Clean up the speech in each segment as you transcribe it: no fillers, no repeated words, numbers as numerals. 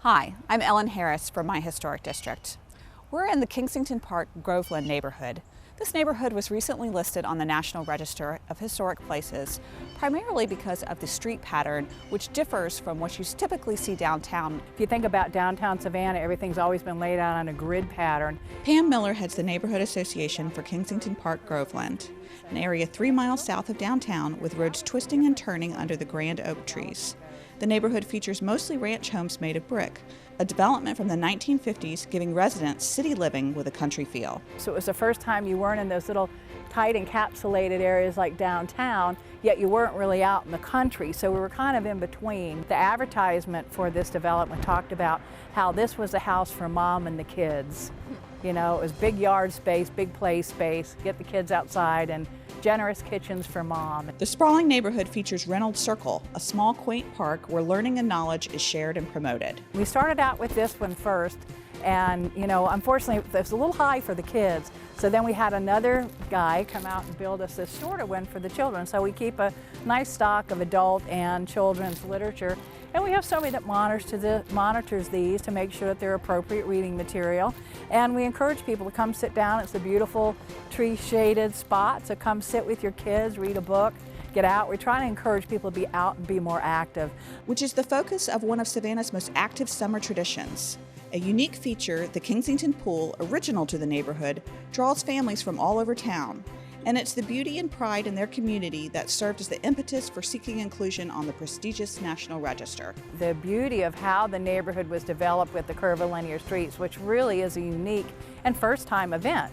Hi, I'm Ellen Harris from my historic district. We're in the Kensington Park Groveland neighborhood. This neighborhood was recently listed on the National Register of Historic Places, primarily because of the street pattern, which differs from what you typically see downtown. If you think about downtown Savannah, everything's always been laid out on a grid pattern. Pam Miller heads the Neighborhood Association for Kensington Park Groveland, an area 3 miles south of downtown with roads twisting and turning under the grand oak trees. The neighborhood features mostly ranch homes made of brick, a development from the 1950s giving residents city living with a country feel. So it was the first time you weren't in those little tight encapsulated areas like downtown, yet you weren't really out in the country, so we were kind of in between. The advertisement for this development talked about how this was a house for mom and the kids. You know, it was big yard space, big play space, get the kids outside, and generous kitchens for mom. The sprawling neighborhood features Reynolds Circle, a small quaint park where learning and knowledge is shared and promoted. We started out with this one first, and unfortunately it was a little high for the kids, so then we had another guy come out and build us this shorter one for the children. So we keep a nice stock of adult and children's literature, and we have somebody that monitors these to make sure that they're appropriate reading material. And we encourage people to come sit down. It's a beautiful tree-shaded spot, so come sit with your kids, read a book, get out. We're trying to encourage people to be out and be more active. Which is the focus of one of Savannah's most active summer traditions. A unique feature, the Kensington Pool, original to the neighborhood, draws families from all over town. And it's the beauty and pride in their community that served as the impetus for seeking inclusion on the prestigious National Register. The beauty of how the neighborhood was developed with the curvilinear streets, which really is a unique and first-time event.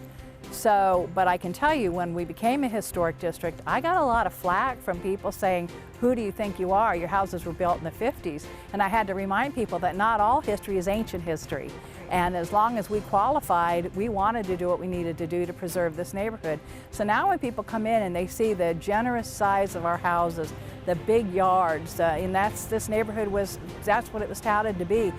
So, but I can tell you, when we became a historic district, I got a lot of flack from people saying, who do you think you are? Your houses were built in the 50s. And I had to remind people that not all history is ancient history. And as long as we qualified, we wanted to do what we needed to do to preserve this neighborhood. So now when people come in and they see the generous size of our houses, the big yards, and this neighborhood that's what it was touted to be.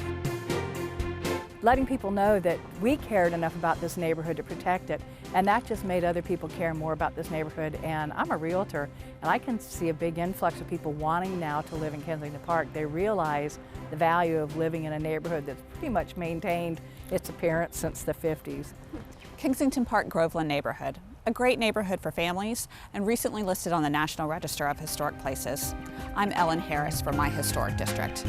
Letting people know that we cared enough about this neighborhood to protect it, and that just made other people care more about this neighborhood. And I'm a realtor, and I can see a big influx of people wanting now to live in Kensington Park. They realize the value of living in a neighborhood that's pretty much maintained its appearance since the 50s. Kensington Park Groveland neighborhood, a great neighborhood for families and recently listed on the National Register of Historic Places. I'm Ellen Harris from my historic district.